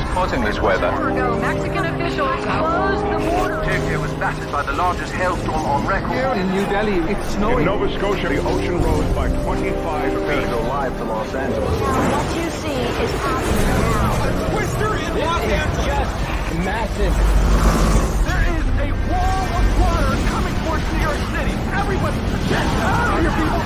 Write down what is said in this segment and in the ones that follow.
caught in this weather. Mexican officials closed the border. Turkey was battered by the largest hailstorm on record. Here in New Delhi, it's snowing. In Nova Scotia, the ocean rose by 25 feet. Go live to Los Angeles. What you see is happening now. Twister in the Atlantic. Just massive. There is a wall of water coming towards New York City. Everybody, get out of here, people.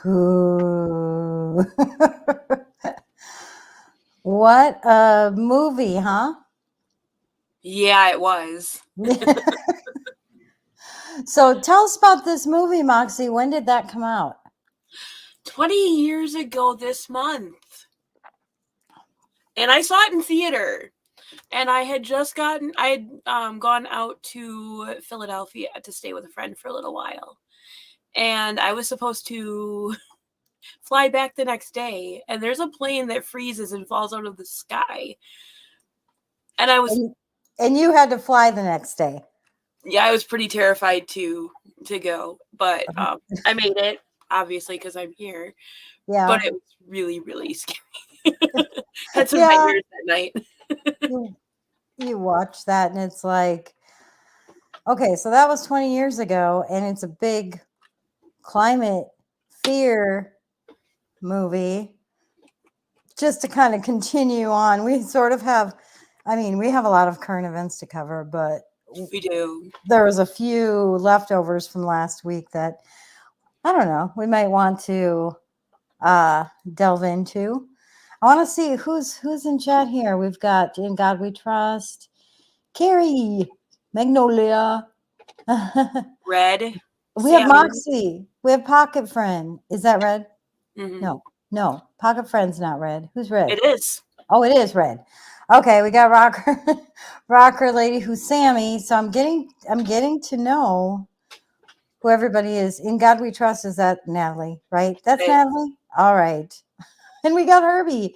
Ooh. What a movie, huh? Yeah, it was. So tell us about this movie, Moxie. When did that come out? 20 years ago this month. And I saw it in theater. And I had gone out to Philadelphia to stay with a friend for a little while. And I was supposed to fly back the next day. And there's a plane that freezes and falls out of the sky. And And you had to fly the next day. Yeah, I was pretty terrified to go. But I made it, obviously, because I'm here. Yeah. But it was really, really scary. Had some nightmares that night. You watch that and it's like, okay, so that was 20 years ago, and it's a big climate fear movie. Just to kind of continue on, we sort of have, we have a lot of current events to cover, but we do. There was a few leftovers from last week that, I don't know, we might want to delve into. I want to see who's in chat here. We've got In God We Trust, Carrie, Magnolia, Red. We have Moxie. We have Pocket Friend. Is that Red? Mm-hmm. No. Pocket Friend's not Red. Who's Red? It is. Oh, it is Red. Okay, we got Rocker Lady, who's Sammy. So I'm getting to know who everybody is. In God We Trust. Is that Natalie? Right? That's Natalie. All right. And we got Herbie.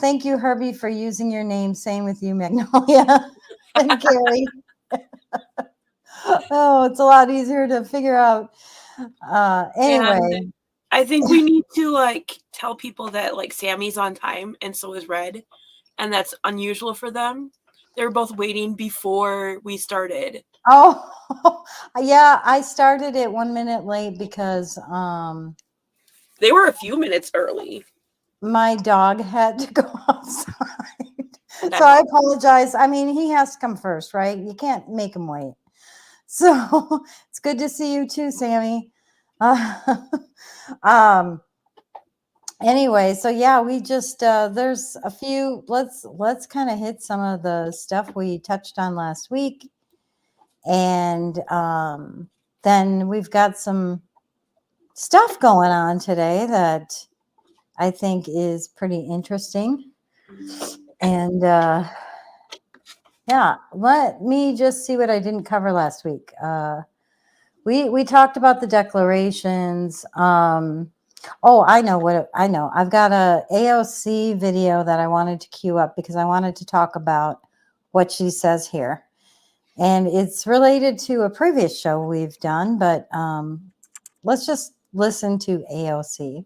Thank you, Herbie, for using your name. Same with you, Magnolia and Carrie. Oh, it's a lot easier to figure out. Anyway. And I think we need to tell people that Sammy's on time and so is Red. And that's unusual for them. They're both waiting before we started. Oh, yeah. I started it 1 minute late because they were a few minutes early. My dog had to go outside. So I apologize. He has to come first, right? You can't make him wait. So it's good to see you too, Sammy. Anyway, so yeah, we just there's a few. Let's kind of hit some of the stuff we touched on last week, and then we've got some stuff going on today that I think is pretty interesting. And yeah, let me just see what I didn't cover last week. We talked about the declarations. Oh, I know. I've got a AOC video that I wanted to queue up because I wanted to talk about what she says here. And it's related to a previous show we've done, but let's just listen to AOC.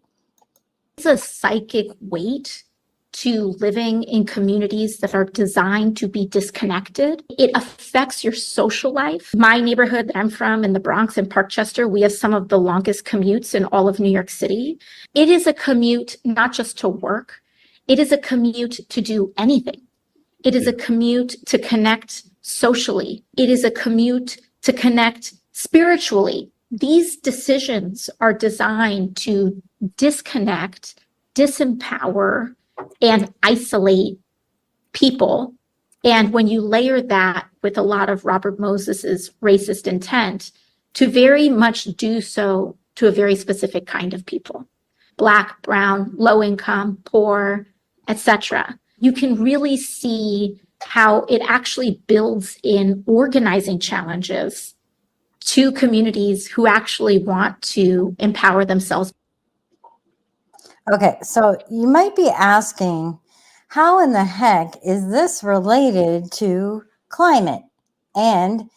It's a psychic weight to living in communities that are designed to be disconnected. It affects your social life. My neighborhood that I'm from in the Bronx in Parkchester, we have some of the longest commutes in all of New York City. It is a commute not just to work. It is a commute to do anything. It is a commute to connect socially. It is a commute to connect spiritually these decisions are designed to disconnect, disempower, and isolate people. And when you layer that with a lot of Robert Moses's racist intent, to very much do so to a very specific kind of people, Black, brown, low income, poor, etc. You can really see how it actually builds in organizing challenges to communities who actually want to empower themselves. Okay, so you might be asking, how in the heck is this related to climate? And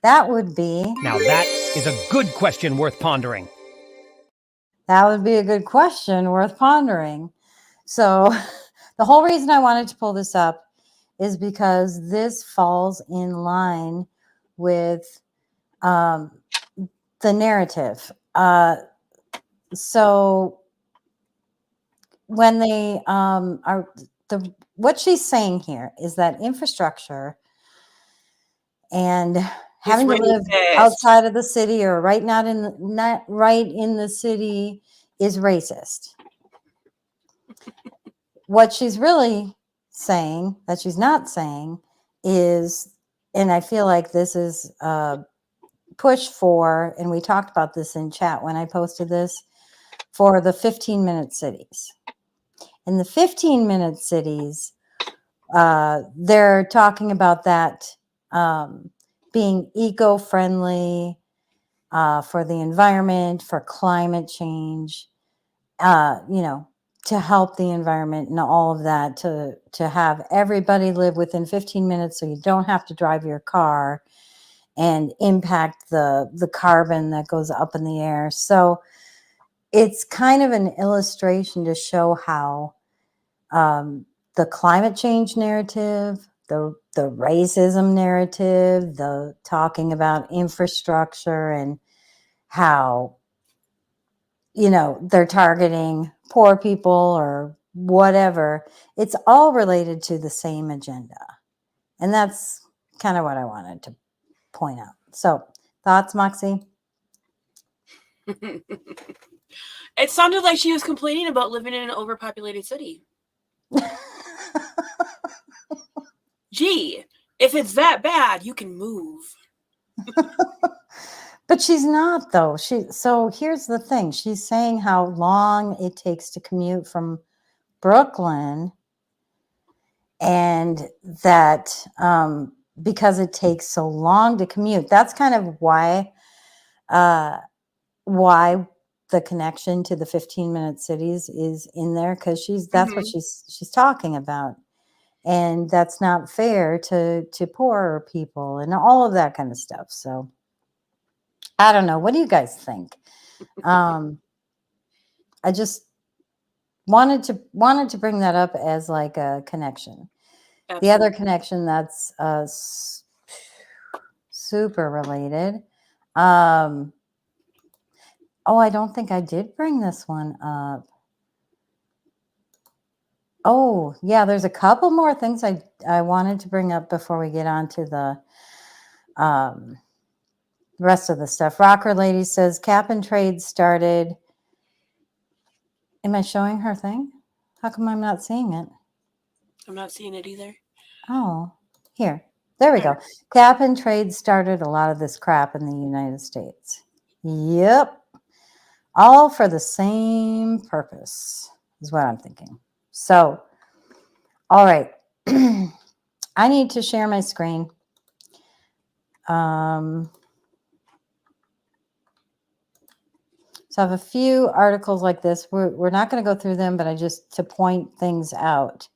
that would be... Now that is a good question worth pondering. That would be a good question worth pondering. So the whole reason I wanted to pull this up is because this falls in line with the narrative. So when they what she's saying here is that infrastructure and having to live outside of the city or not right in the city is racist. What she's really saying that she's not saying is, and I feel like this is push for, and we talked about this in chat when I posted this, for the 15-minute cities. In the 15-minute cities, they're talking about that being eco-friendly for the environment, for climate change, to help the environment and all of that, to have everybody live within 15 minutes so you don't have to drive your car and impact the carbon that goes up in the air. So it's kind of an illustration to show how the climate change narrative, the racism narrative, the talking about infrastructure and how, they're targeting poor people or whatever, it's all related to the same agenda. And that's kind of what I wanted to point out. So, thoughts, Moxie? It sounded like she was complaining about living in an overpopulated city. Gee, if it's that bad, you can move. But she's not, though. So here's the thing. She's saying how long it takes to commute from Brooklyn, and that because it takes so long to commute, that's kind of why the connection to the 15-minute cities is in there, because that's what she's talking about. And that's not fair to poorer people and all of that kind of stuff. So I don't know. What do you guys think? I just wanted to bring that up as like a connection. Absolutely. The other connection that's super related. Oh, I don't think I did bring this one up. Oh, yeah, there's a couple more things I wanted to bring up before we get on to the rest of the stuff. Rocker Lady says cap and trade started. Am I showing her thing? How come I'm not seeing it? I'm not seeing it either. Oh, here. There we go. Cap and trade started a lot of this crap in the United States. Yep. All for the same purpose is what I'm thinking. So, all right. I need to share my screen. So I have a few articles like this. We're not going to go through them, but I just to point things out.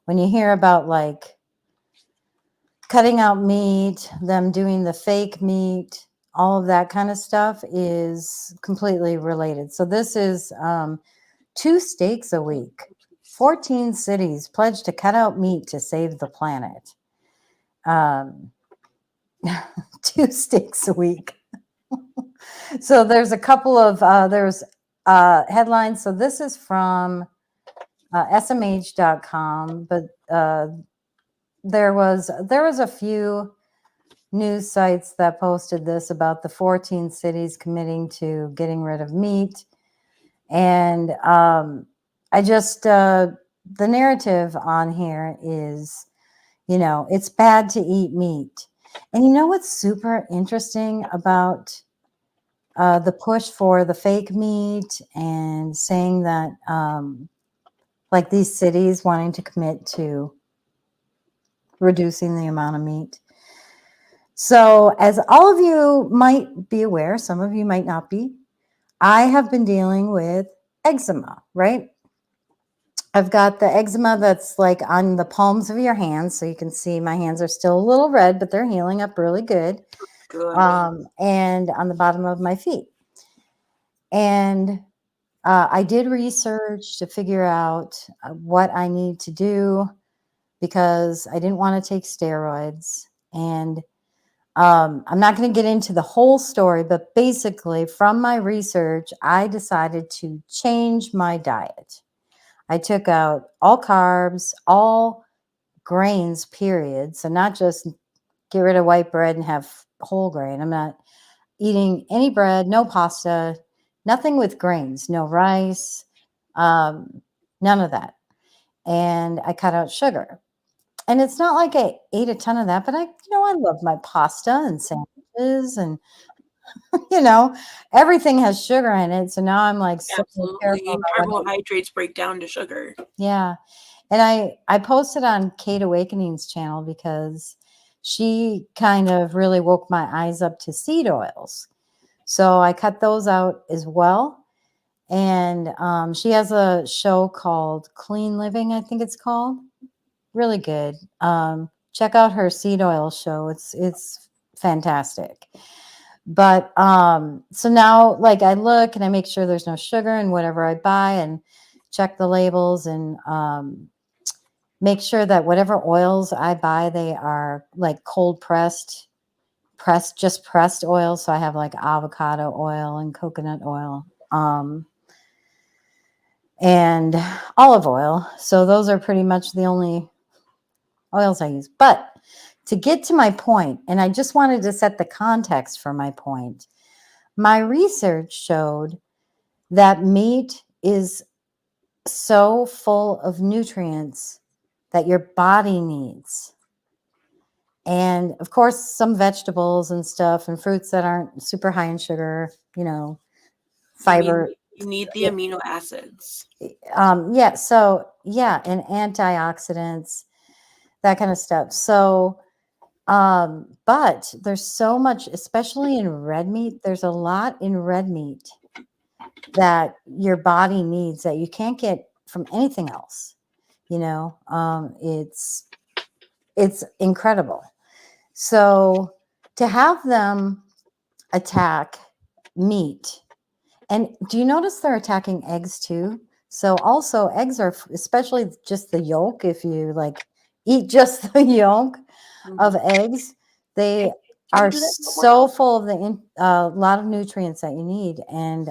When you hear about like cutting out meat, them doing the fake meat, all of that kind of stuff is completely related. So this is 2 steaks a week. 14 cities pledged to cut out meat to save the planet. 2 steaks a week. So there's a couple of headlines. So this is from smh.com, but there was a few news sites that posted this about the 14 cities committing to getting rid of meat. And I just, the narrative on here is, you know, it's bad to eat meat. And you know what's super interesting about the push for the fake meat and saying that, like these cities wanting to commit to reducing the amount of meat. So as all of you might be aware, some of you might not be, I have been dealing with eczema, right? I've got the eczema that's like on the palms of your hands. So you can see my hands are still a little red, but they're healing up really good. And on the bottom of my feet. And I did research to figure out what I need to do because I didn't want to take steroids. And I'm not going to get into the whole story, but basically from my research, I decided to change my diet. I took out all carbs, all grains, period. So not just get rid of white bread and have whole grain. I'm not eating any bread, no pasta, nothing with grains, no rice, none of that. And I cut out sugar. And it's not like I ate a ton of that, but I love my pasta and sandwiches and, everything has sugar in it. So now I'm like, absolutely. Carbohydrates break down to sugar. Yeah. And I posted on Kate Awakening's channel because she kind of really woke my eyes up to seed oils. So I cut those out as well. And she has a show called Clean Living, I think it's called. Really good. Check out her seed oil show. It's fantastic. But so now, like, I look and I make sure there's no sugar in whatever I buy and check the labels and make sure that whatever oils I buy, they are like cold pressed oil. So I have like avocado oil and coconut oil and olive oil. So those are pretty much the only oils I use. But to get to my point, and I just wanted to set the context for my point, my research showed that meat is so full of nutrients that your body needs. And of course, some vegetables and stuff and fruits that aren't super high in sugar, fiber. You need the amino acids. Yeah. So yeah. And antioxidants, that kind of stuff. So, but there's so much, especially in red meat, there's a lot in red meat that your body needs that you can't get from anything else. It's incredible. So to have them attack meat, and do you notice they're attacking eggs too? So also eggs are, especially just the yolk, if you like eat just the yolk of eggs, they are so full of a lot of nutrients that you need. And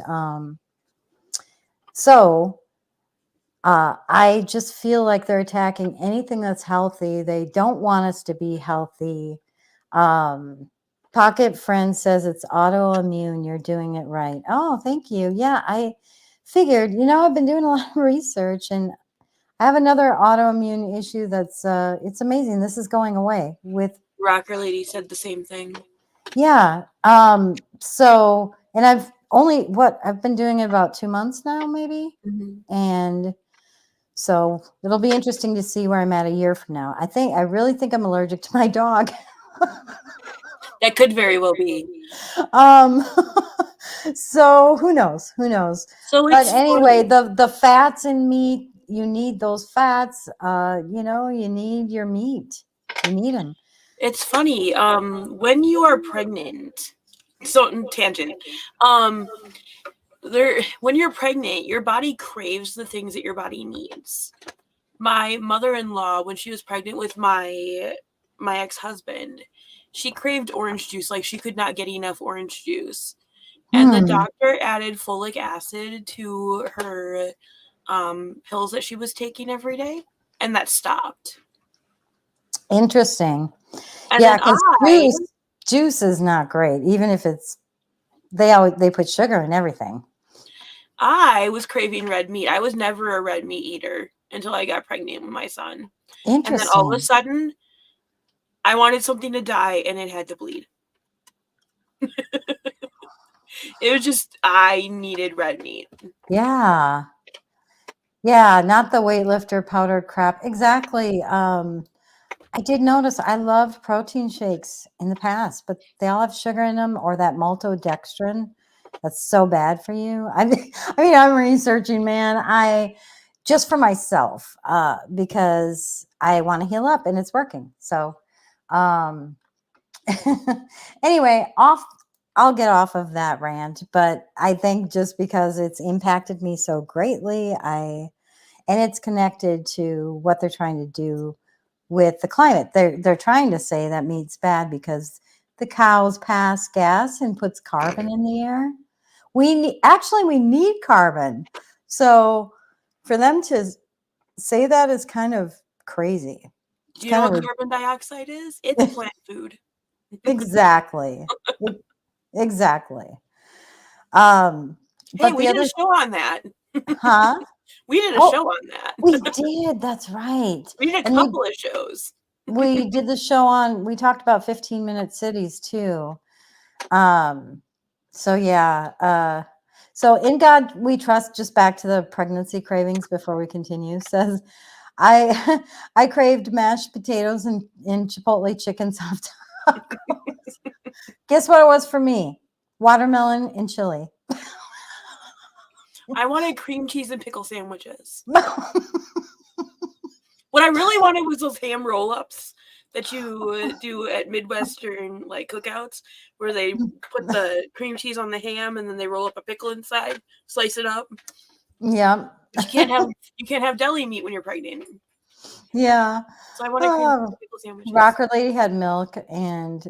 so I just feel like they're attacking anything that's healthy. They don't want us to be healthy. Pocket Friend says it's autoimmune. You're doing it right. Oh, thank you. Yeah, I figured, I've been doing a lot of research and I have another autoimmune issue that's, it's amazing. This is going away with. Rocker Lady said the same thing. Yeah. So, and I've been doing it about 2 months now, maybe. Mm-hmm. And so it'll be interesting to see where I'm at a year from now. I really think I'm allergic to my dog. That could very well be. So who knows? So but anyway, funny. the fats in meat, you need those fats. You need your meat. You need them. It's funny. When you are pregnant, so tangent. When you're pregnant, your body craves the things that your body needs. My mother-in-law, when she was pregnant with my ex-husband, she craved orange juice. Like she could not get enough orange juice. And the doctor added folic acid to her pills that she was taking every day. And that stopped. Interesting. And yeah, because juice is not great, even if it's they put sugar in everything. I was craving red meat. I was never a red meat eater until I got pregnant with my son. And then all of a Interesting. sudden, I wanted something to die and it had to bleed. It was just, I needed red meat. Yeah. Yeah, not the weightlifter powdered crap. Exactly. I did notice I loved protein shakes in the past, but they all have sugar in them or that maltodextrin. That's so bad for you. I mean, I'm researching, man. Just for myself, because I want to heal up and it's working. So, anyway, I'll get off of that rant, but I think just because it's impacted me so greatly, and it's connected to what they're trying to do with the climate. They're trying to say that meat's bad because the cows pass gas and puts carbon in the air. We need carbon. So for them to say that is kind of crazy. Do you know what carbon dioxide is? It's plant food. Exactly. Exactly. Hey, we did a show on that. Huh? We did a show on that. We did. That's right. We did a couple of shows. We did the show we talked about 15-minute cities too. So yeah. So in God we trust, just back to the pregnancy cravings before we continue, says I craved mashed potatoes and Chipotle chicken soft tacos. Guess what it was for me? Watermelon and chili. I wanted cream cheese and pickle sandwiches. What I really wanted was those ham roll-ups that you do at Midwestern like cookouts, where they put the cream cheese on the ham and then they roll up a pickle inside, slice it up. Yeah. You can't have deli meat when you're pregnant. Yeah. So I wanted cream cheese and pickle sandwiches. Rocker Lady had milk, and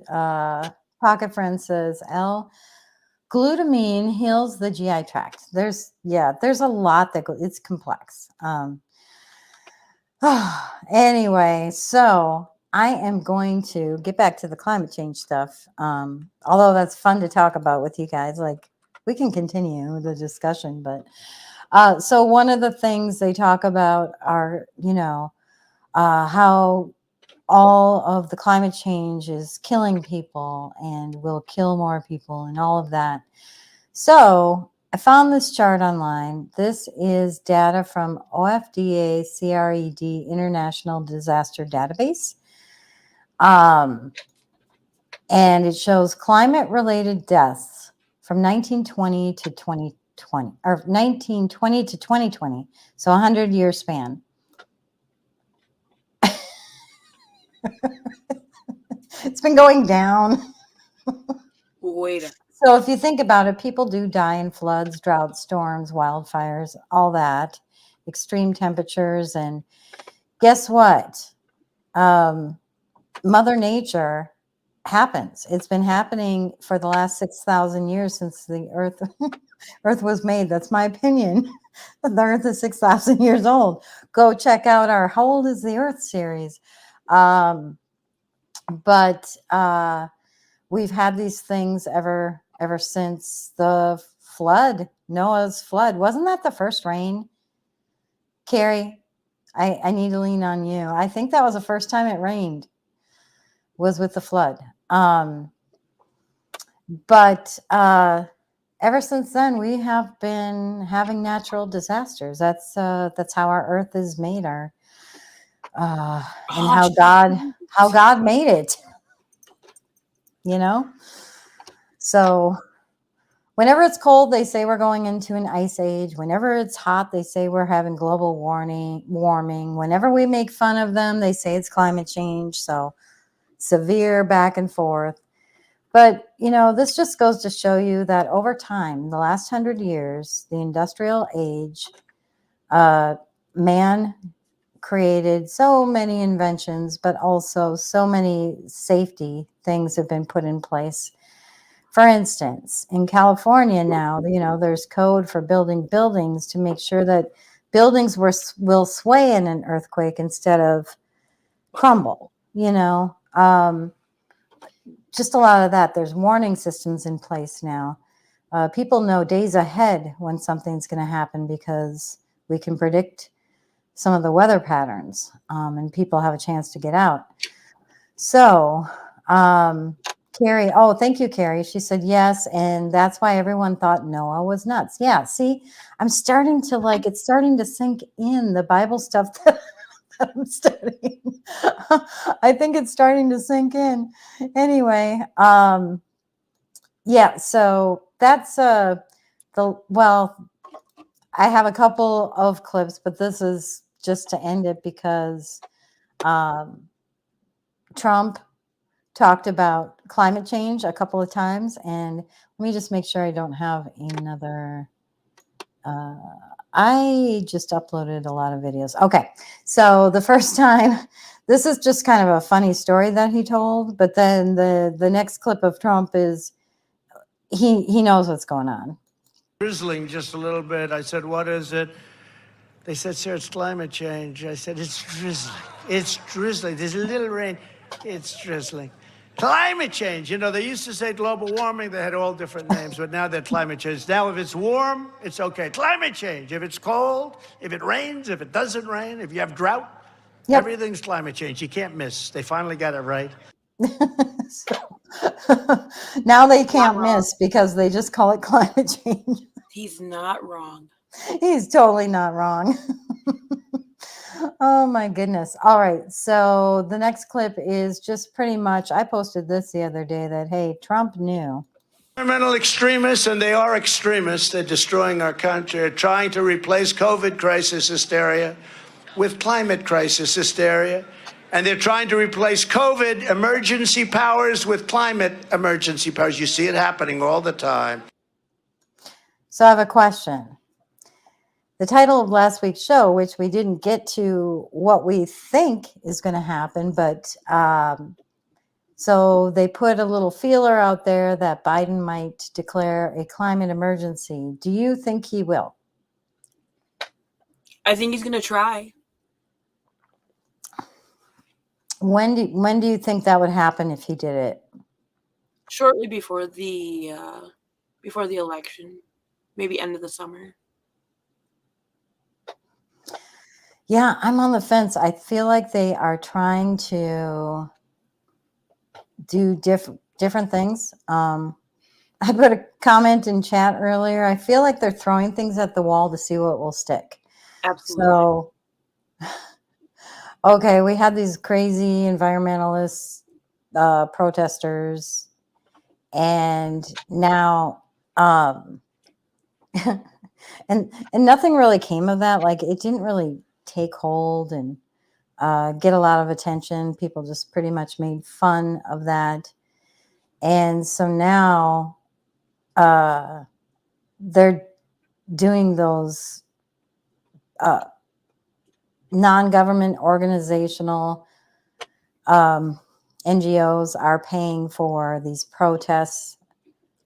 Pocket Friend says glutamine heals the GI tract. There's a lot it's complex. Anyway, so I am going to get back to the climate change stuff. Although that's fun to talk about with you guys, like we can continue the discussion, but so one of the things they talk about are, how all of the climate change is killing people and will kill more people and all of that. So I found this chart online. This is data from OFDA CRED International Disaster Database. And it shows climate-related deaths from 1920 to 2020, or 1920 to 2020. So 100-year span. It's been going down. Wait. So if you think about it, people do die in floods, drought, storms, wildfires, all that, extreme temperatures. And guess what? Mother Nature happens. It's been happening for the last 6,000 years since the Earth was made. That's my opinion. The Earth is 6,000 years old. Go check out our How Old is the Earth series. But we've had these things ever since the flood, Noah's flood. Wasn't that the first rain? Carrie, I need to lean on you. I think that was the first time it rained, was with the flood. But ever since then, we have been having natural disasters. That's how our Earth is made. And how God made it. So whenever it's cold, they say we're going into an ice age. Whenever it's hot, they say we're having global warming. Whenever we make fun of them, they say it's climate change. So severe back and forth. But, this just goes to show you that over time, the last 100 years, the industrial age, man created so many inventions, but also so many safety things have been put in place. For instance, in California now, there's code for building buildings to make sure that buildings will sway in an earthquake instead of crumble, just a lot of that. There's warning systems in place now. People know days ahead when something's going to happen because we can predict some of the weather patterns, and people have a chance to get out. So, Carrie, oh, thank you, Carrie. She said yes, and that's why everyone thought Noah was nuts. Yeah, see, I'm starting to it's starting to sink in, the Bible stuff that I'm studying. I think it's starting to sink in. Anyway, yeah, so that's I have a couple of clips, but this is just to end it because Trump talked about climate change a couple of times, and let me just make sure I don't have another. I just uploaded a lot of videos. Okay, so the first time, this is just kind of a funny story that he told, but then the next clip of Trump is he knows what's going on. Drizzling just a little bit. I said, what is it? They said, sir, it's climate change. I said, it's drizzling. It's drizzling. There's a little rain. It's drizzling. Climate change. You know, they used to say global warming. They had all different names, but now they're climate change. Now, if it's warm, it's okay. Climate change. If it's cold, if it rains, if it doesn't rain, if you have drought, everything's climate change. You can't miss. They finally got it right. Now they can't miss because they just call it climate change. He's not wrong. He's totally not wrong. Oh my goodness. All right. So the next clip is just pretty much, I posted this the other day that, hey, Trump knew. Environmental extremists, and they are extremists. They're destroying our country. They're trying to replace COVID crisis hysteria with climate crisis hysteria. And they're trying to replace COVID emergency powers with climate emergency powers. You see it happening all the time. So I have a question. The title of last week's show, which we didn't get to what we think is going to happen, but so they put a little feeler out there that Biden might declare a climate emergency. Do you think he will? I think he's going to try. When do you think that would happen if he did it? Shortly before the election, maybe end of the summer. Yeah, I'm on the fence. I feel like they are trying to do different things. I put a comment in chat earlier. I feel like they're throwing things at the wall to see what will stick. Absolutely. So, okay, we had these crazy environmentalists, protesters, and now, and nothing really came of that. Like, it didn't really take hold and get a lot of attention. People just pretty much made fun of that. And so now they're doing those non-government organizational NGOs are paying for these protests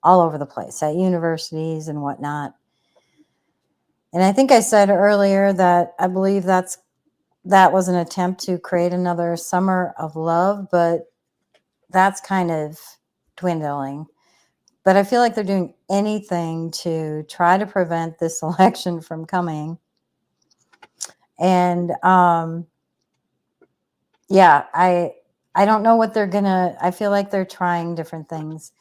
all over the place at universities and whatnot. And I think I said earlier that I believe that was an attempt to create another summer of love, but that's kind of dwindling. But I feel like they're doing anything to try to prevent this election from coming. And yeah, I don't know what they're gonna. I feel like they're trying different things.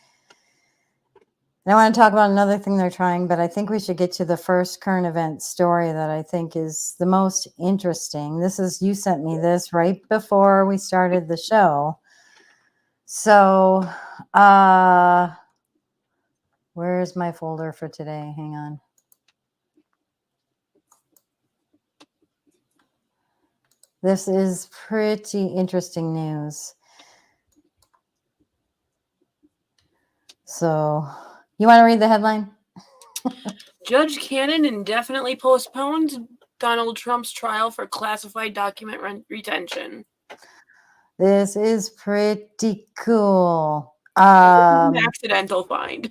And I want to talk about another thing they're trying, but I think we should get to the first current event story that I think is the most interesting. You sent me this right before we started the show. So, where's my folder for today? Hang on. This is pretty interesting news. So, you want to read the headline? Judge Cannon indefinitely postponed Donald Trump's trial for classified document retention. This is pretty cool. An accidental find.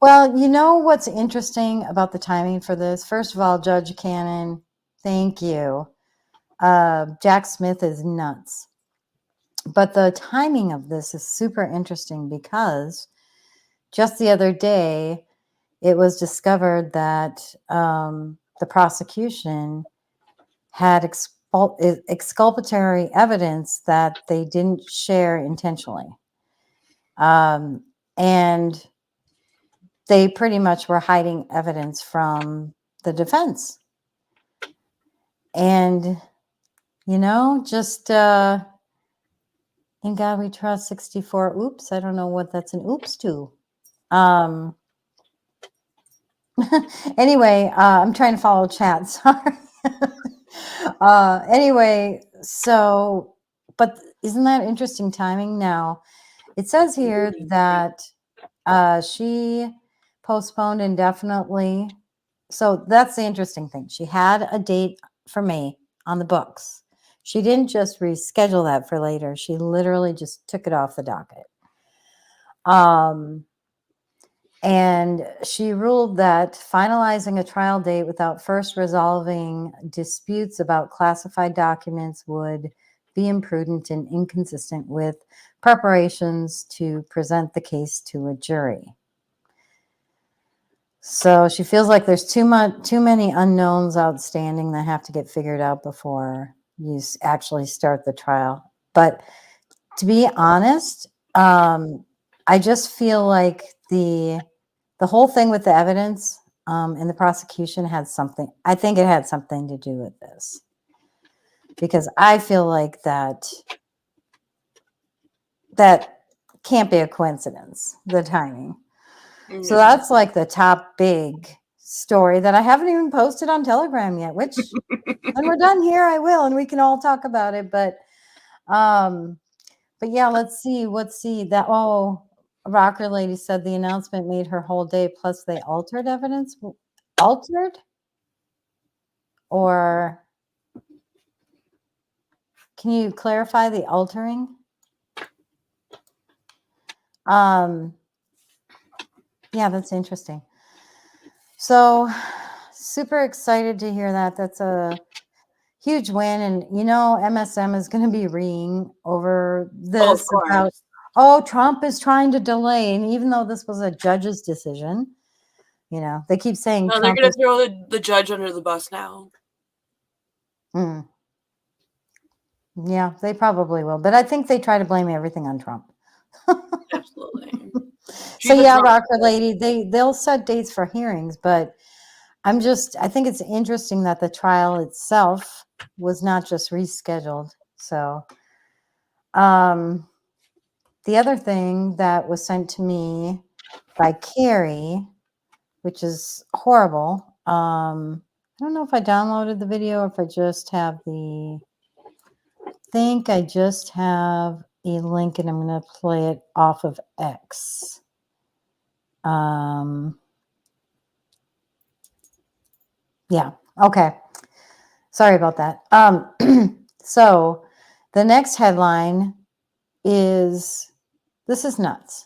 Well, you know what's interesting about the timing for this? First of all, Judge Cannon, thank you. Jack Smith is nuts. But the timing of this is super interesting because just the other day, it was discovered that the prosecution had exculpatory evidence that they didn't share intentionally. And they pretty much were hiding evidence from the defense. And, you know, just in God we trust 64. Oops, I don't know what that's an oops to. Anyway, I'm trying to follow chat. Sorry. Anyway, so, but isn't that interesting timing? Now, it says here that she postponed indefinitely. So that's the interesting thing. She had a date for May on the books. She didn't just reschedule that for later. She literally just took it off the docket. And she ruled that finalizing a trial date without first resolving disputes about classified documents would be imprudent and inconsistent with preparations to present the case to a jury. So she feels like there's too many unknowns outstanding that have to get figured out before you actually start the trial. But to be honest, I just feel like the whole thing with the evidence and the prosecution had something. I think it had something to do with this, because I feel like that can't be a coincidence, the timing. Mm-hmm. So that's like the top big story that I haven't even posted on Telegram yet, which when we're done here, I will, and we can all talk about it. But yeah, let's see. Rocker Lady said the announcement made her whole day, plus they altered evidence. Altered? Or can you clarify the altering? Yeah, that's interesting. So super excited to hear that. That's a huge win. And, you know, MSM is going to be reeing over this about, oh, Trump is trying to delay. And even though this was a judge's decision, you know, they keep saying no, they're going to throw the judge under the bus now. Yeah, they probably will. But I think they try to blame everything on Trump. Absolutely. So yeah, Rocker Lady, they'll set dates for hearings, but I think it's interesting that the trial itself was not just rescheduled. So the other thing that was sent to me by Carrie, which is horrible. I don't know if I downloaded the video or if I just have I think I just have a link, and I'm going to play it off of X. Yeah. Okay. Sorry about that. So the next headline is, this is nuts.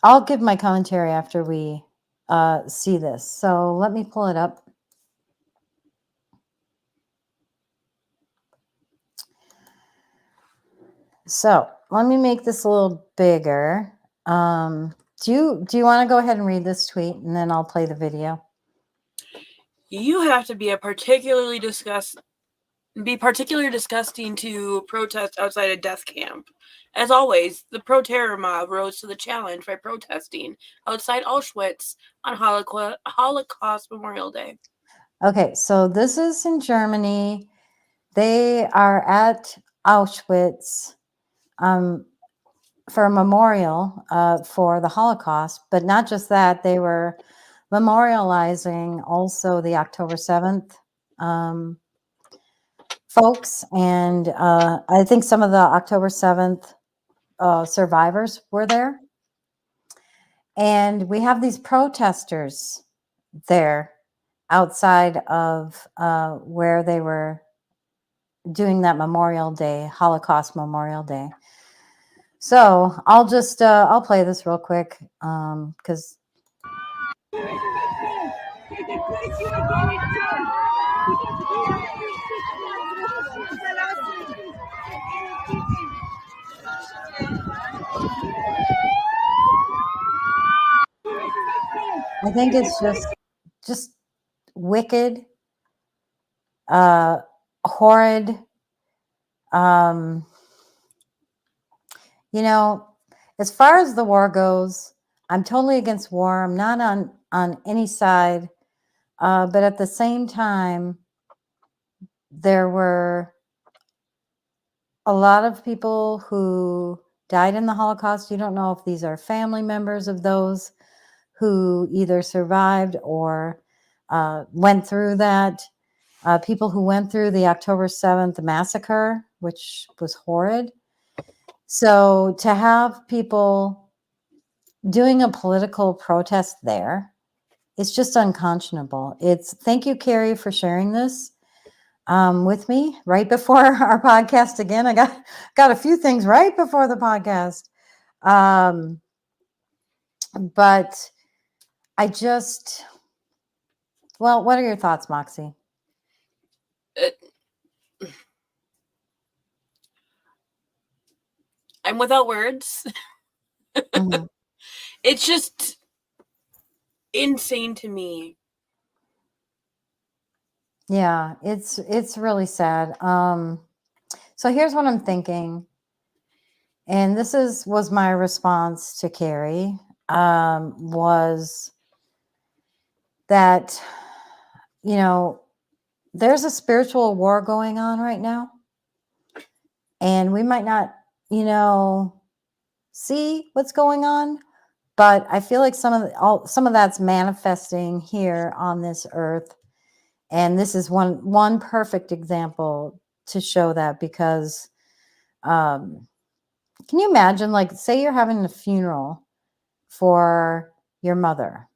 I'll give my commentary after we see this. So let me pull it up. So let me make this a little bigger. Do you want to go ahead and read this tweet, and then I'll play the video? You have to be particularly disgusting to protest outside a death camp. As always, the pro-terror mob rose to the challenge by protesting outside Auschwitz on Holocaust Memorial Day. Okay, so this is in Germany. They are at Auschwitz for a memorial for the Holocaust, but not just that, they were memorializing also the October 7th folks, and I think some of the October 7th survivors were there. And we have these protesters there outside of where they were doing that Memorial Day, Holocaust Memorial Day. So I'll just, I'll play this real quick because I think it's just wicked, horrid. You know, as far as the war goes, I'm totally against war. I'm not on any side. But at the same time, there were a lot of people who died in the Holocaust. You don't know if these are family members of those who either survived or went through that. People who went through the October 7th massacre, which was horrid. So to have people doing a political protest there, it's just unconscionable. Thank you, Carrie, for sharing this with me right before our podcast. Again, I got a few things right before the podcast. But I just, well, what are your thoughts, Moxie? I'm without words. Mhm. It's just insane to me. Yeah, it's really sad. So here's what I'm thinking, and this was my response to Carrie, was that, you know, there's a spiritual war going on right now, and we might not, you know, see what's going on, but I feel like some of that's manifesting here on this earth. And this is one perfect example to show that, because can you imagine, like, say you're having a funeral for your mother,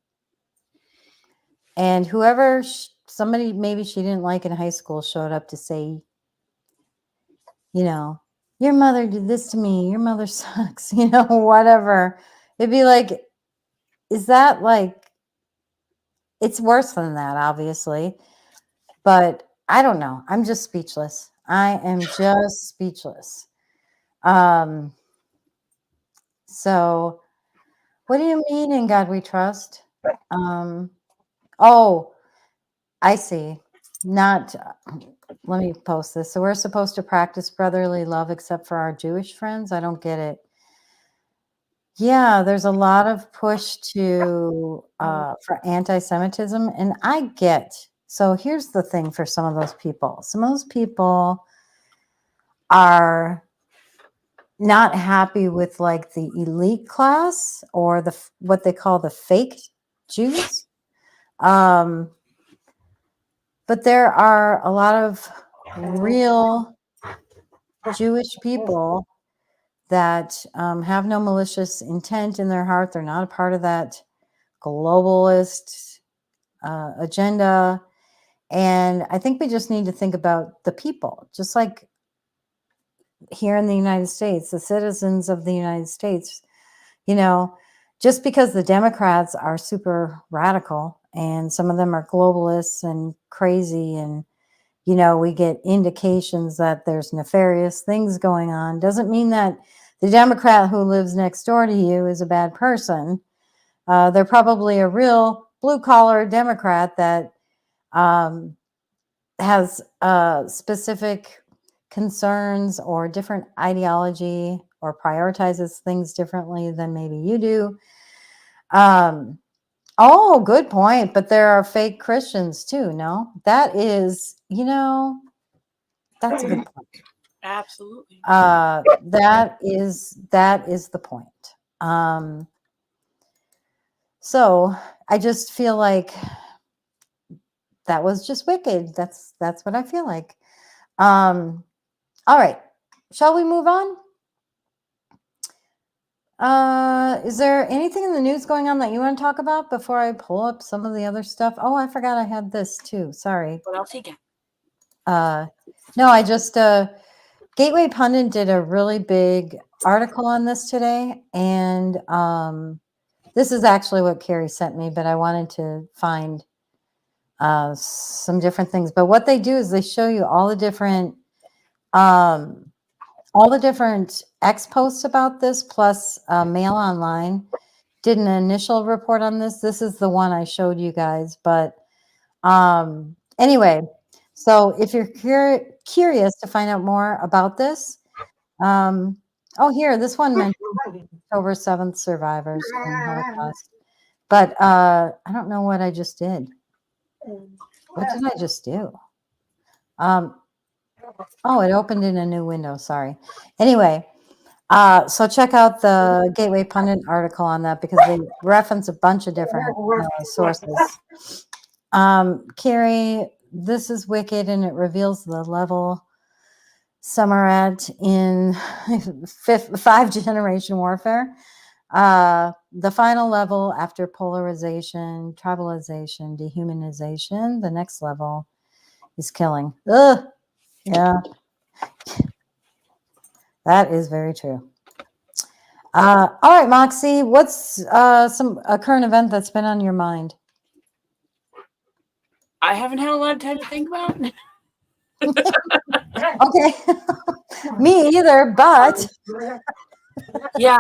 and whoever somebody maybe she didn't like in high school showed up to say, you know, your mother did this to me, your mother sucks, you know, whatever. It'd be like, is that like, it's worse than that, obviously. But I don't know. I'm just speechless. I am just speechless. So what do you mean in God we trust? Oh, I see. Not, let me post this. So we're supposed to practice brotherly love except for our Jewish friends? I don't get it. Yeah, there's a lot of push for anti-Semitism, and I get. So here's the thing for some of those people. Some of those people are not happy with like the elite class or what they call the fake Jews. But there are a lot of real Jewish people that have no malicious intent in their heart. They're not a part of that globalist agenda. And I think we just need to think about the people, just like here in the United States, the citizens of the United States. You know, just because the Democrats are super radical and some of them are globalists and crazy, and, you know, we get indications that there's nefarious things going on, doesn't mean that the Democrat who lives next door to you is a bad person. They're probably a real blue-collar Democrat that has specific concerns or different ideology or prioritizes things differently than maybe you do. Oh, good point. But there are fake Christians too, no? That is, you know, that's a good point. Absolutely. That is the point. So I just feel like that was just wicked. That's what I feel like. All right. Shall we move on? Is there anything in the news going on that you want to talk about before I pull up some of the other stuff? Oh, I forgot I had this too. Sorry. What else you got? No, I just Gateway Pundit did a really big article on this today, and this is actually what Carrie sent me, but I wanted to find some different things. But what they do is they show you all the different All the different X posts about this, plus Mail Online, did an initial report on this. This is the one I showed you guys. But anyway, so if you're curious to find out more about this, here, this one mentioned October 7th survivors in Holocaust. But I don't know what I just did. What did I just do? It opened in a new window. Sorry. Anyway, so check out the Gateway Pundit article on that because they reference a bunch of different sources. Carrie, this is wicked, and it reveals the level some are at in 5th-generation warfare. The final level after polarization, tribalization, dehumanization, the next level is killing. Ugh. Yeah. That is very true. All right, Moxie, what's a current event that's been on your mind? I haven't had a lot of time to think about. Okay. Me either, but yeah,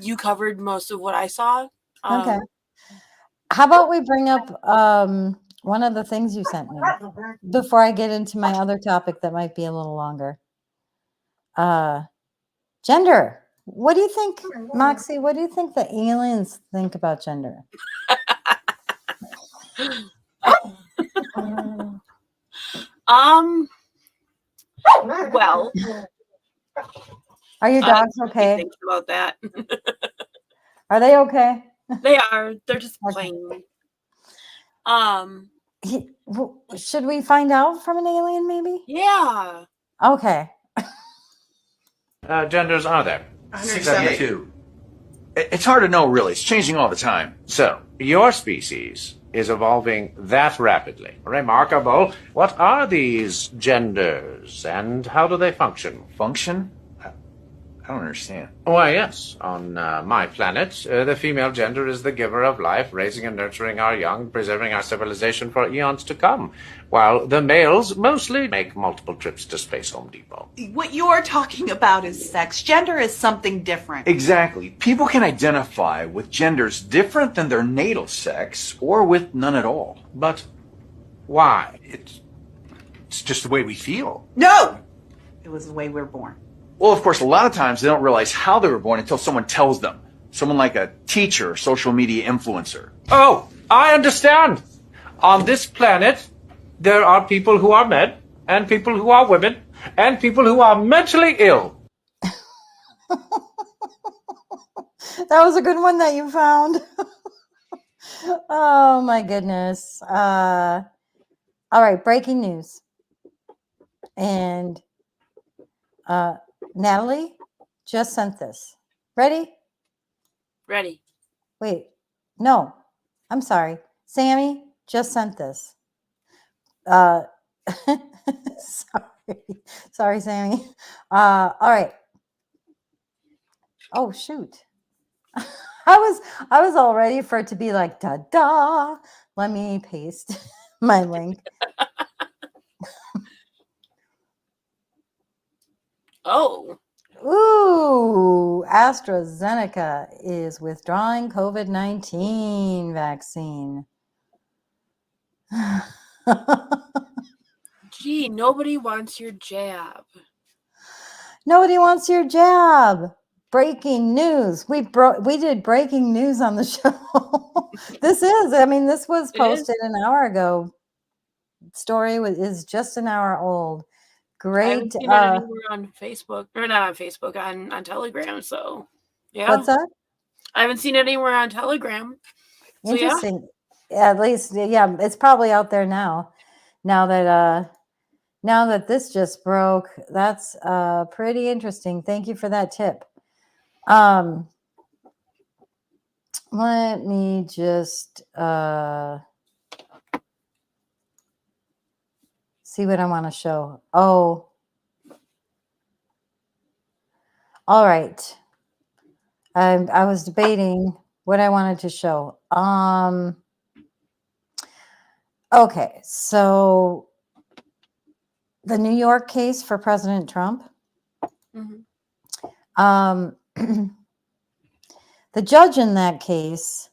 you covered most of what I saw. Okay. How about we bring up one of the things you sent me before I get into my other topic that might be a little longer. Gender. What do you think, Moxie? What do you think the aliens think about gender? Well, are your dogs okay? Think about that. Are they okay? They are. They're just playing. Should we find out from an alien, maybe? Yeah. Okay. Genders are there? 172. It's hard to know, really. It's changing all the time. So, your species is evolving that rapidly. Remarkable. What are these genders, and how do they function? Function? I don't understand. Why, yes. On my planet, the female gender is the giver of life, raising and nurturing our young, preserving our civilization for eons to come, while the males mostly make multiple trips to Space Home Depot. What you're talking about is sex. Gender is something different. Exactly. People can identify with genders different than their natal sex, or with none at all. But why? It's just the way we feel. No! It was the way we're born. Well, of course, a lot of times they don't realize how they were born until someone tells them. Someone like a teacher or social media influencer. Oh, I understand. On this planet, there are people who are men, and people who are women, and people who are mentally ill. That was a good one that you found. Oh, my goodness. All right, breaking news. And Natalie just sent this. Ready? Ready. Wait. No. I'm sorry. Sammy just sent this. Sorry. Sorry, Sammy. All right. Oh, shoot. I was all ready for it to be like, da-da. Let me paste my link. Oh. Ooh, AstraZeneca is withdrawing COVID-19 vaccine. Gee, nobody wants your jab. Nobody wants your jab. Breaking news. We did breaking news on the show. This was posted an hour ago. Story is just an hour old. Great. I haven't seen it anywhere on Facebook, or not on Facebook, on Telegram. So, yeah. What's that? I haven't seen it anywhere on Telegram. So, interesting. Yeah. At least, yeah, it's probably out there now. Now that this just broke, that's pretty interesting. Thank you for that tip. Let me just see what I want to show. Oh, all right. I was debating what I wanted to show. Okay, so the New York case for President Trump. Mhm. The judge in that case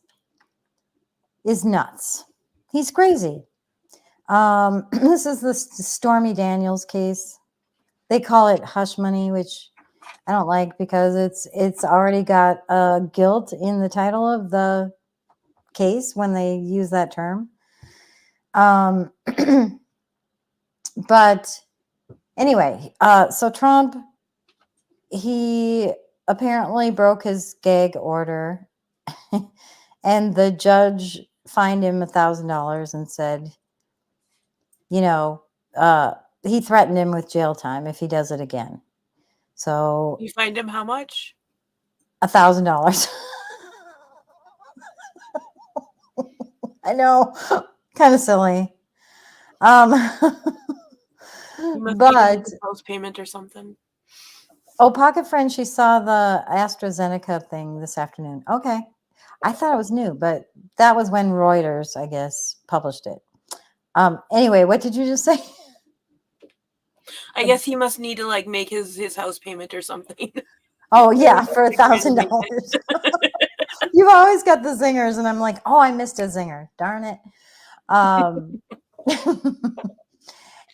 is nuts. He's crazy. This is the Stormy Daniels case. They call it hush money, which I don't like because it's already got guilt in the title of the case when they use that term. But anyway, so Trump, he apparently broke his gag order, and the judge fined him $1,000 and said, you know, he threatened him with jail time if he does it again. So You find him how much? $1,000. I know, kind of silly. You must But be house payment or something. oh, Pocket Friend, she saw the AstraZeneca thing this afternoon. Okay. I thought it was new, but that was when Reuters, I guess, published it. Anyway, what did you just say? I guess he must need to like make his house payment or something. Oh yeah, for $1,000. You've always got the zingers, and I'm like, oh, I missed a zinger. Darn it.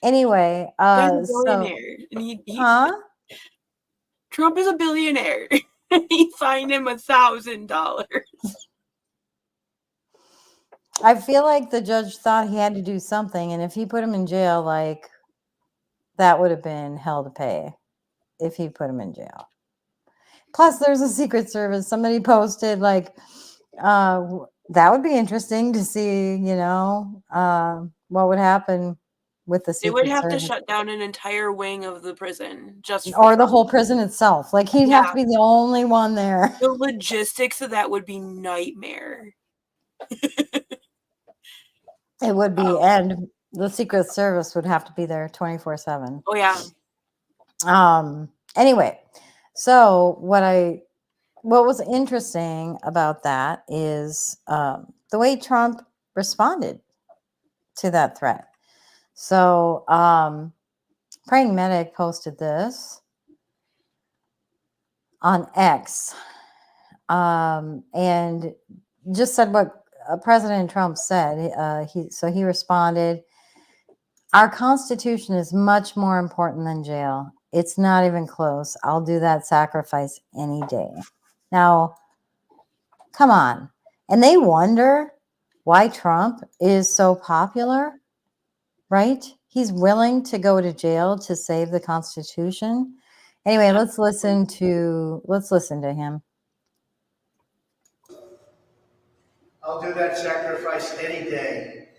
Anyway, Guy's a so billionaire, and huh? Trump is a billionaire. He fined him $1,000. I feel like the judge thought he had to do something, and if he put him in jail, like that would have been hell to pay if he put him in jail. Plus, there's a Secret Service. Somebody posted like that would be interesting to see, you know, what would happen with the They would Secret have to Service. shut down an entire wing of the prison just for Or the Trump. whole prison itself. Like he'd have to be the only one there. The logistics of that would be nightmare. It would be, and the Secret Service would have to be there 24/7. Oh yeah. Anyway, so what was interesting about that is the way Trump responded to that threat. So Praying Medic posted this on X and just said what President Trump said. He responded, "Our Constitution is much more important than jail. It's not even close. I'll do that sacrifice any day." Now, come on. And they wonder why Trump is so popular, right? He's willing to go to jail to save the Constitution. Anyway, let's listen to him. I'll do that sacrifice any day.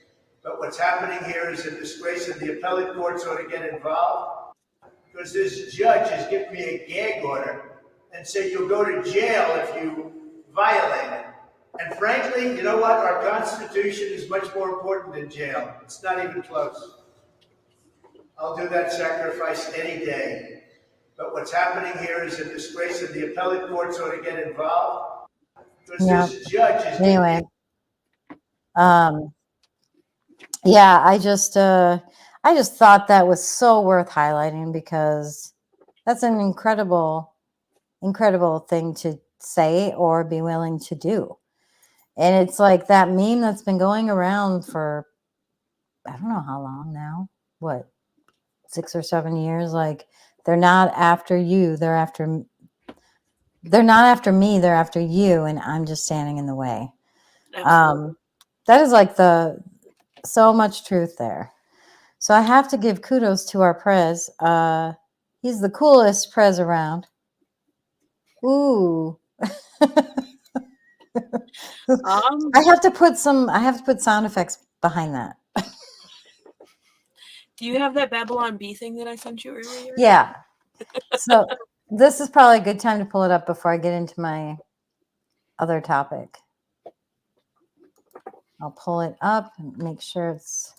But what's happening here is a disgrace, and the appellate courts ought to get involved because this judge has given me a gag order and said you'll go to jail if you violate it. And frankly, you know what? Our Constitution is much more important than jail. It's not even close. I'll do that sacrifice any day. But what's happening here is a disgrace, and the appellate courts ought to get involved because this judge is anyway. Yeah, I just thought that was so worth highlighting because that's an incredible thing to say or be willing to do. And it's like that meme that's been going around for, I don't know how long now, what, 6 or 7 years? Like, they're not after you, they're not after me, they're after you, and I'm just standing in the way. That is like so much truth there. So I have to give kudos to our Prez. He's the coolest Prez around. Ooh. I have to put sound effects behind that. Do you have that Babylon Bee thing that I sent you earlier? Yeah. So this is probably a good time to pull it up before I get into my other topic. I'll pull it up and make sure it's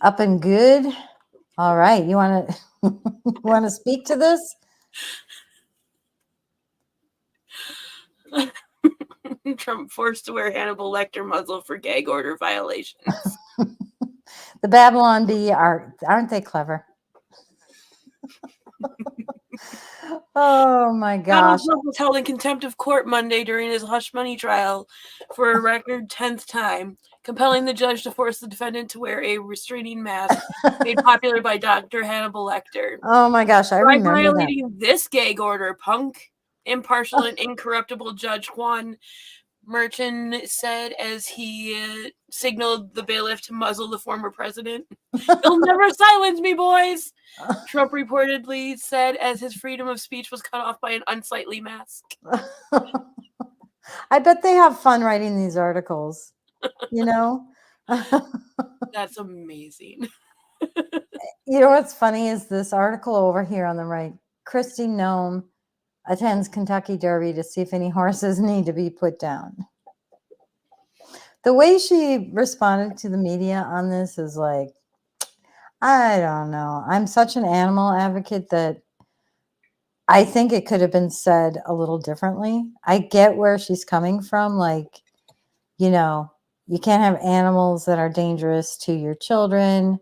up and good. All right. You want to speak to this? Trump forced to wear Hannibal Lecter muzzle for gag order violations. The Babylon Bee aren't they clever? Oh my Donald gosh. Trump was held in contempt of court Monday during his hush money trial for a record 10th time, compelling the judge to force the defendant to wear a restraining mask made popular by Dr. Hannibal Lecter. Oh my gosh, I By remember that. violating this gag order, punk, impartial, and incorruptible Judge Juan Merchan said as he signaled the bailiff to muzzle the former president. You'll never silence me, boys, Trump reportedly said as his freedom of speech was cut off by an unsightly mask. I bet they have fun writing these articles, you know? That's amazing. You know what's funny is this article over here on the right. Kristi Noem attends Kentucky Derby to see if any horses need to be put down. The way she responded to the media on this is like, I don't know. I'm such an animal advocate that I think it could have been said a little differently. I get where she's coming from. Like, you know, you can't have animals that are dangerous to your children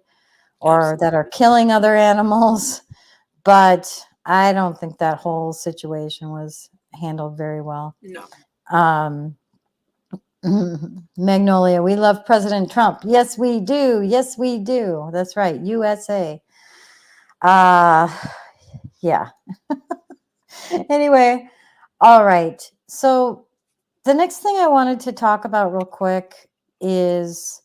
or that are killing other animals. But I don't think that whole situation was handled very well. No. Magnolia, we love President Trump. Yes, we do. Yes, we do. That's right. USA. Yeah. Anyway, all right. So the next thing I wanted to talk about real quick is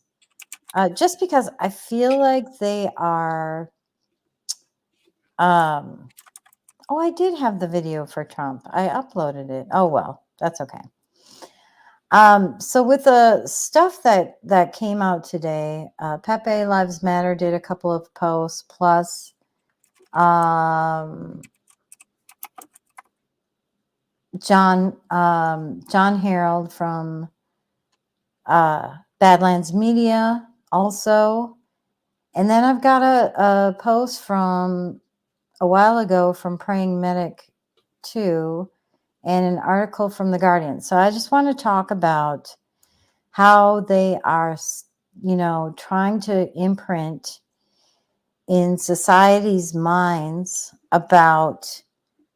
just because I feel like they are oh, I did have the video for Trump. I uploaded it. Oh, well, that's okay. So with the stuff that came out today, Pepe Lives Matter did a couple of posts, plus John Harold from Badlands Media also. And then I've got a post from a while ago from Praying Medic 2 and an article from The Guardian. So I just want to talk about how they are, you know, trying to imprint in society's minds about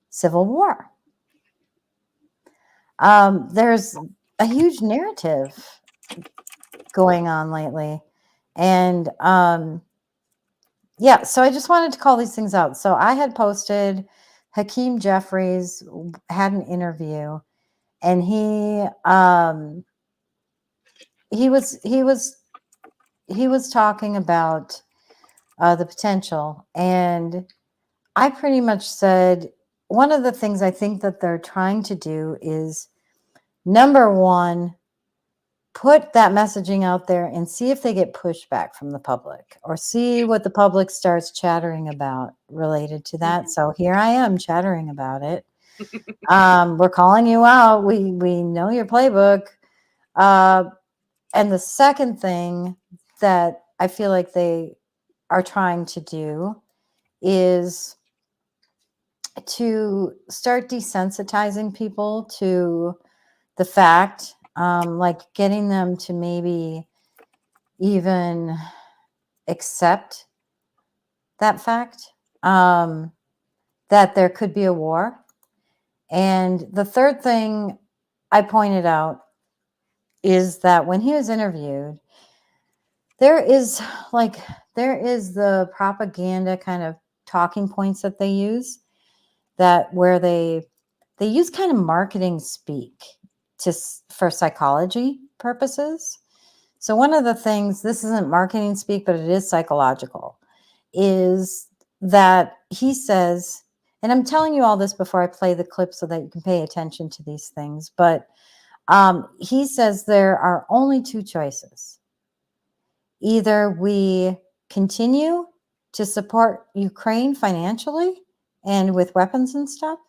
civil war. There's a huge narrative going on lately. And yeah, so I just wanted to call these things out. So I had posted Hakeem Jeffries had an interview, and he was talking about the potential, and I pretty much said one of the things I think that they're trying to do is, number one, put that messaging out there and see if they get pushback from the public, or see what the public starts chattering about related to that. So here I am chattering about it. We're calling you out. We know your playbook. And the second thing that I feel like they are trying to do is to start desensitizing people to the fact, like getting them to maybe even accept that fact, that there could be a war. And the third thing I pointed out is that when he was interviewed, there is the propaganda kind of talking points that they use, that where they use kind of marketing speak for psychology purposes. So one of the things, this isn't marketing speak, but it is psychological, is that he says, and I'm telling you all this before I play the clip so that you can pay attention to these things, but he says there are only two choices. Either we continue to support Ukraine financially and with weapons and stuff,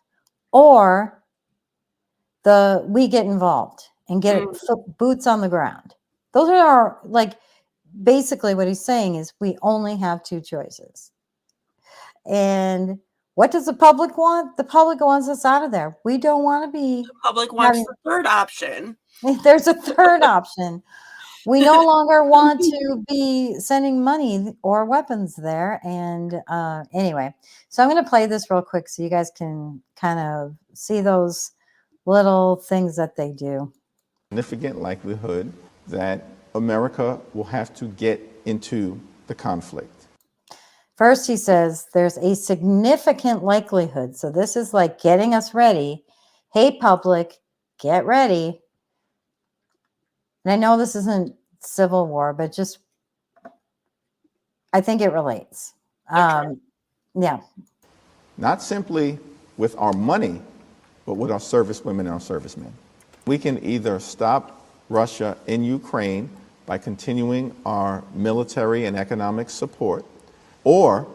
or we get involved and get boots on the ground. Those are basically what he's saying is we only have two choices. And what does the public want? The public wants us out of there. We don't want to be. The public wants the third option. There's a third option. we no longer want to be sending money or weapons there. And anyway, so I'm going to play this real quick so you guys can kind of see those little things that they do. Significant likelihood that America will have to get into the conflict. First, he says there's a significant likelihood. So this is like getting us ready. Hey, public, get ready. And I know this isn't civil war, but just I think it relates. Yeah. Not simply with our money, but with our servicewomen and our servicemen. We can either stop Russia in Ukraine by continuing our military and economic support, or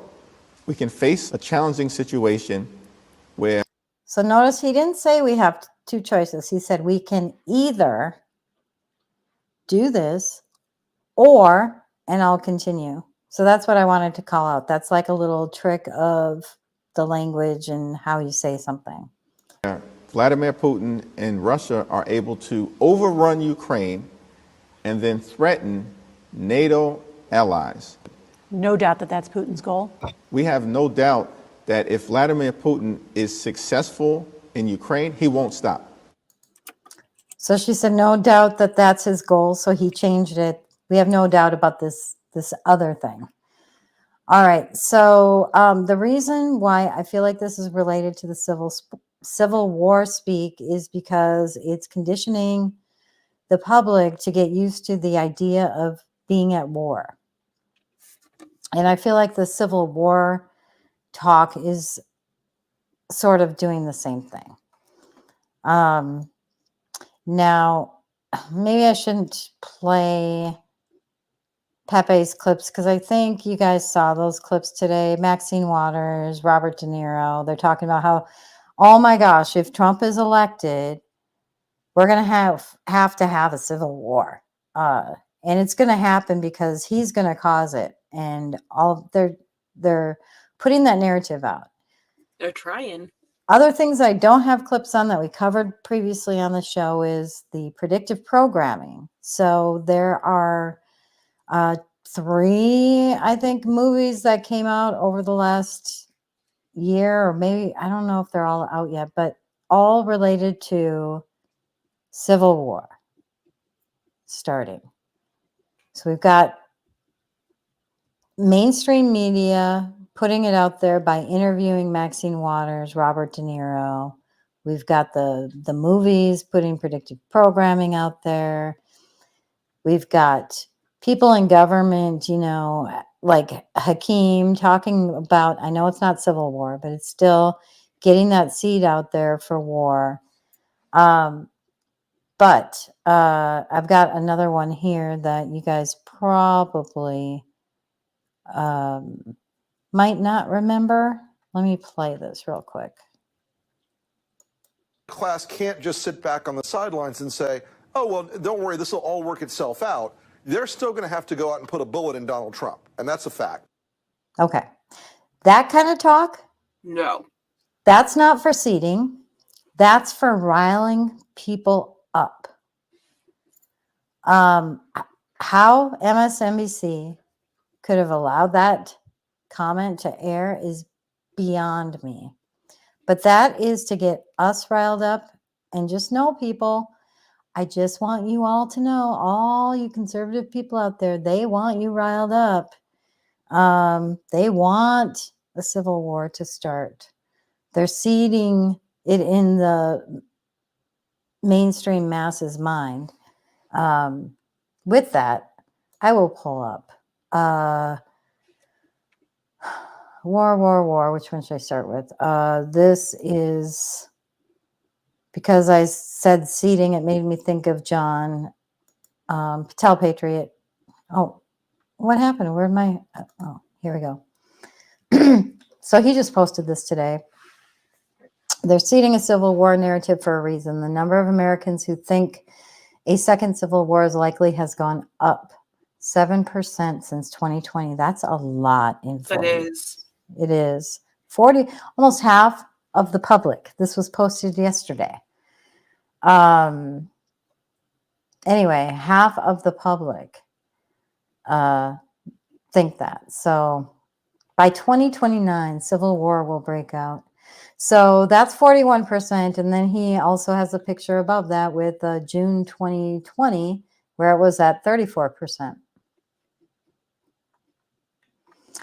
we can face a challenging situation where... So notice he didn't say we have two choices. He said we can either do this or, and I'll continue. So that's what I wanted to call out. That's like a little trick of the language and how you say something. Vladimir Putin and Russia are able to overrun Ukraine and then threaten NATO allies. No doubt that that's Putin's goal. We have no doubt that if Vladimir Putin is successful in Ukraine, he won't stop. So she said, no doubt that that's his goal. So he changed it. We have no doubt about this other thing. All right. So the reason why I feel like this is related to the Civil War speak is because it's conditioning the public to get used to the idea of being at war. And I feel like the Civil War talk is sort of doing the same thing. Now, maybe I shouldn't play Pepe's clips because I think you guys saw those clips today. Maxine Waters, Robert De Niro, they're talking about how, oh my gosh, if Trump is elected, we're going to have to have a civil war. And it's going to happen because he's going to cause it. And all they're putting that narrative out. They're trying. Other things I don't have clips on that we covered previously on the show is the predictive programming. So there are 3, I think, movies that came out over the last year, or maybe, I don't know if they're all out yet, but all related to Civil War starting. So we've got mainstream media putting it out there by interviewing Maxine Waters, Robert De Niro. We've got the movies putting predictive programming out there. We've got people in government, you know, like Hakeem talking about, I know it's not Civil War, but it's still getting that seed out there for war. But I've got another one here that you guys probably might not remember. Let me play this real quick. Class can't just sit back on the sidelines and say, oh, well, don't worry, this will all work itself out. They're still going to have to go out and put a bullet in Donald Trump. And that's a fact. Okay. That kind of talk, No. that's not for seeding. That's for riling people up. How MSNBC could have allowed that comment to air is beyond me. But that is to get us riled up. And just know, people, I just want you all to know, all you conservative people out there, they want you riled up. They want a civil war to start. They're seeding it in the mainstream masses' mind. With that, I will pull up war. Which one should I start with? This is, because I said seeding, it made me think of John Patel Patriot. Oh, what happened? Where'd my, oh, here we go. So he just posted this today. They're seeding a civil war narrative for a reason. The number of Americans who think a second civil war is likely has gone up 7% since 2020. That's a lot in 40. It is. It is 40, almost half of the public. This was posted yesterday. anyway, half of the public think that. So by 2029, civil war will break out. So that's 41%. And then he also has a picture above that with June 2020, where it was at 34%.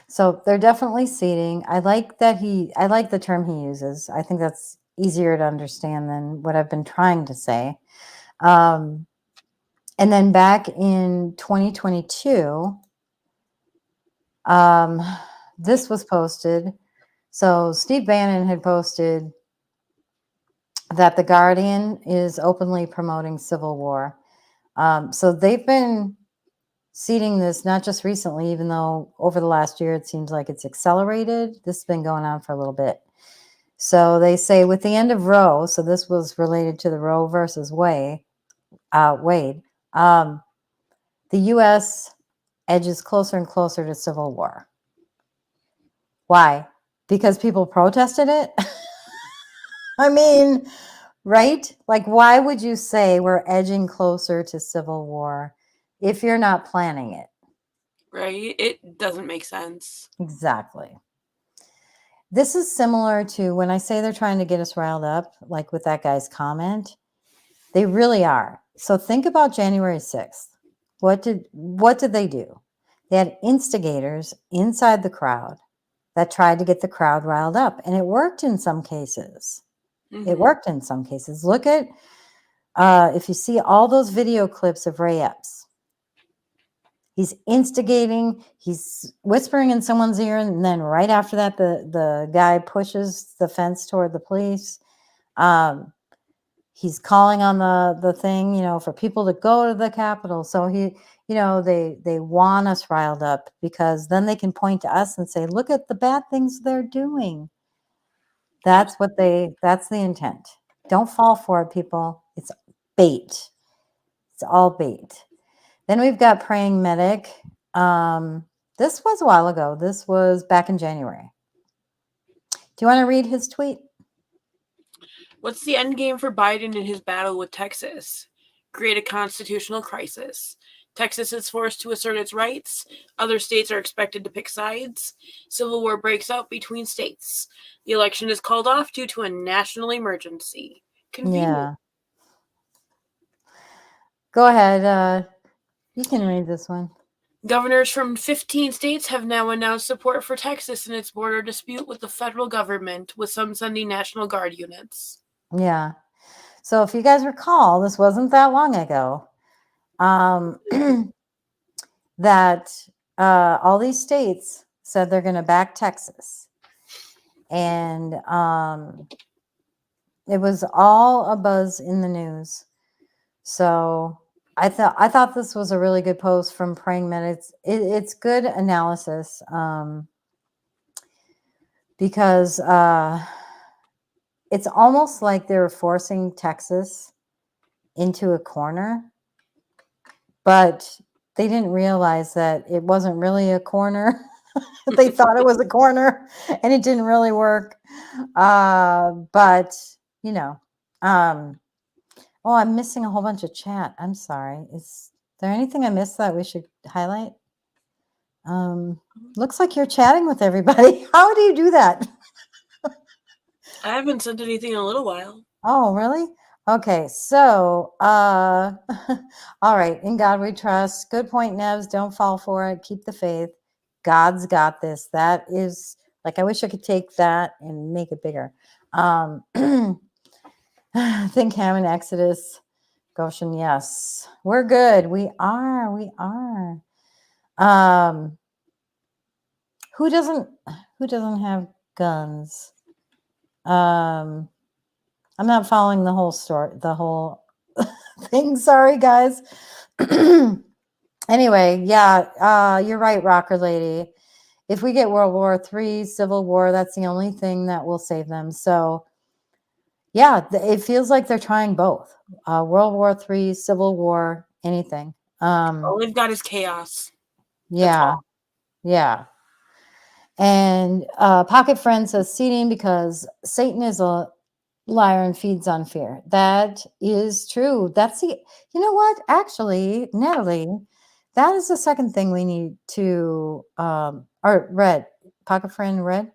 So they're definitely seeding. I like the term he uses. I think that's easier to understand than what I've been trying to say. And then back in 2022, this was posted. So Steve Bannon had posted that The Guardian is openly promoting civil war. So they've been seeding this not just recently, even though over the last year it seems like it's accelerated. This has been going on for a little bit. So they say with the end of Roe, so this was related to the Roe versus Wade, the U.S. edges closer and closer to civil war. Why? Because people protested it? I mean, right? Like, why would you say we're edging closer to civil war if you're not planning it? Right? It doesn't make sense. Exactly. This is similar to when I say they're trying to get us riled up, like with that guy's comment. They really are. So think about January 6th. What did they do? They had instigators inside the crowd that tried to get the crowd riled up. And it worked in some cases. Mm-hmm. It worked in some cases. Look at, if you see all those video clips of Ray Epps, he's instigating, he's whispering in someone's ear, and then right after that, the guy pushes the fence toward the police. He's calling on the thing, for people to go to the Capitol. So they want us riled up because then they can point to us and say, look at the bad things they're doing. That's the intent. Don't fall for it, people. It's bait. It's all bait. Then we've got Praying Medic. This was a while ago. This was back in January. Do you want to read his tweet? What's the end game for Biden in his battle with Texas? Create a constitutional crisis. Texas is forced to assert its rights. Other states are expected to pick sides. Civil war breaks out between states. The election is called off due to a national emergency. Convenient. Yeah. Go ahead. You can read this one. Governors from 15 states have now announced support for Texas in its border dispute with the federal government, with some sending National Guard units. Yeah. So if you guys recall, this wasn't that long ago, that all these states said they're going to back Texas. And it was all a buzz in the news. So I thought this was a really good post from Praying Medic. It's good analysis because it's almost like they were forcing Texas into a corner, but they didn't realize that it wasn't really a corner. They thought it was a corner, and it didn't really work. But oh, I'm missing a whole bunch of chat. I'm sorry. Is there anything I missed that we should highlight? Looks like you're chatting with everybody. How do you do that? I haven't sent anything in a little while. Oh, really? Okay, so, all right. In God we trust. Good point, Nevs. Don't fall for it. Keep the faith. God's got this. That is, like, I wish I could take that and make it bigger. Think Hammond, Exodus, Goshen, yes. We're good. We are. Who doesn't have guns? I'm not following the whole story, the whole thing. Sorry, guys. Anyway, yeah, you're right, Rocker Lady. If we get World War III, Civil War, that's the only thing that will save them. So, yeah, it feels like they're trying both. World War III, Civil War, anything. All they've got is chaos. Yeah. And Pocket Friend says seating because Satan is liar and feeds on fear. That is true. That's the, you know what? Actually, Natalie, that is the second thing we need to, or Red, Pocket Friend Red.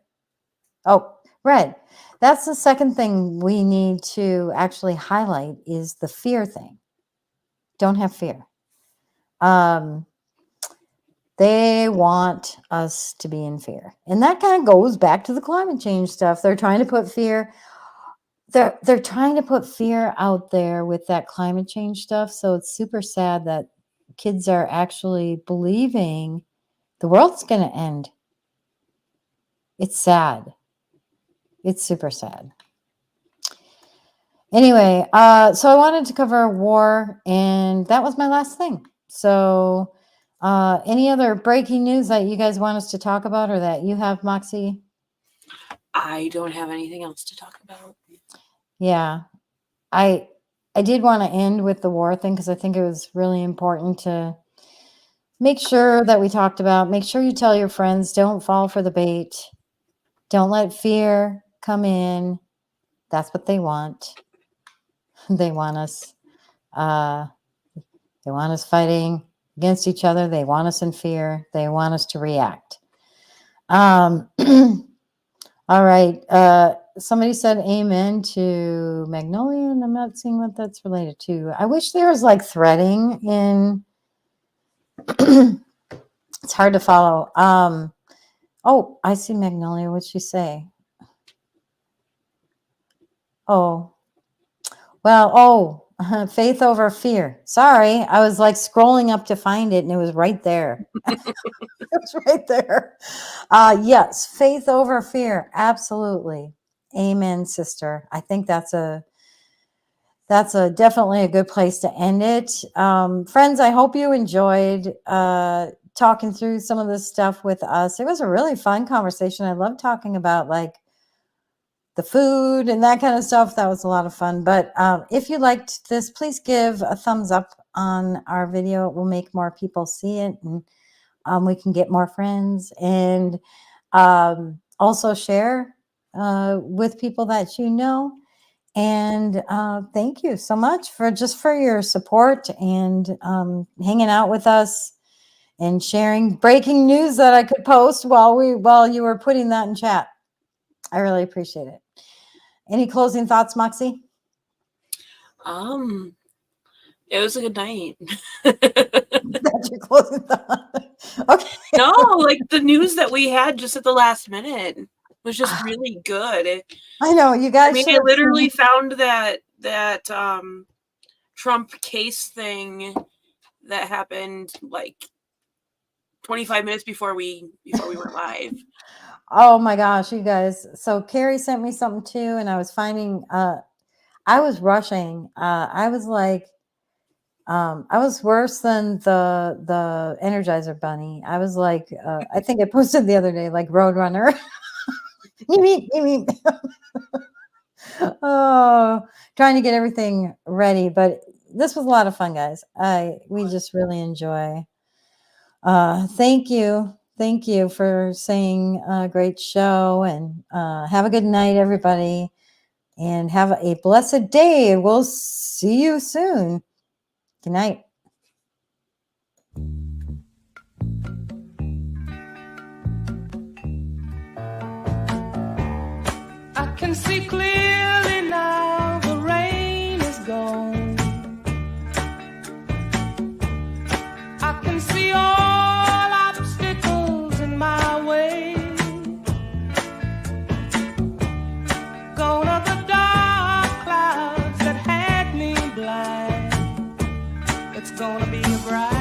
Oh, Red. That's the second thing we need to actually highlight is the fear thing. Don't have fear. They want us to be in fear. And that kind of goes back to the climate change stuff. They're trying to put fear. They're trying to put fear out there with that climate change stuff. So it's super sad that kids are actually believing the world's going to end. It's sad. It's super sad. Anyway, so I wanted to cover war, and that was my last thing. So any other breaking news that you guys want us to talk about or that you have, Moxie? I don't have anything else to talk about. Yeah, I did want to end with the war thing because I think it was really important to make sure that we talked about. Make sure you tell your friends, don't fall for the bait. Don't let fear come in. That's what they want. They want us. They want us fighting against each other. They want us in fear. They want us to react. All right. Somebody said amen to Magnolia, and I'm not seeing what that's related to. I wish there was like threading in. It's hard to follow. Oh, I see Magnolia. What'd she say? Oh, well, faith over fear. Sorry, I was like scrolling up to find it, and it was right there. It was right there. Yes, faith over fear. Absolutely. Amen, sister. I think that's a definitely a good place to end it. Friends, I hope you enjoyed talking through some of this stuff with us. It was a really fun conversation. I love talking about like the food and that kind of stuff. That was a lot of fun. But if you liked this, please give a thumbs up on our video. It will make more people see it, and we can get more friends. And also share with people that you know. And thank you so much for your support and hanging out with us and sharing breaking news that I could post while you were putting that in chat. I really appreciate it. Any closing thoughts, Moxie? It was a good night. That's your closing thought. Okay. No, like the news that we had just at the last minute was just really good. I know you guys. I literally found that Trump case thing that happened like 25 minutes before we went live. Oh my gosh, you guys. So Carrie sent me something too, and I was finding I was rushing. I was like I was worse than the Energizer Bunny. I was like I think I posted the other day like Roadrunner. You mean oh, trying to get everything ready, but this was a lot of fun, guys. We just really enjoy. Thank you for saying a great show, and have a good night, everybody, and have a blessed day. We'll see you soon. Good night. I can see clearly now, the rain is gone. I can see all obstacles in my way. Gone are the dark clouds that had me blind. It's gonna be a bright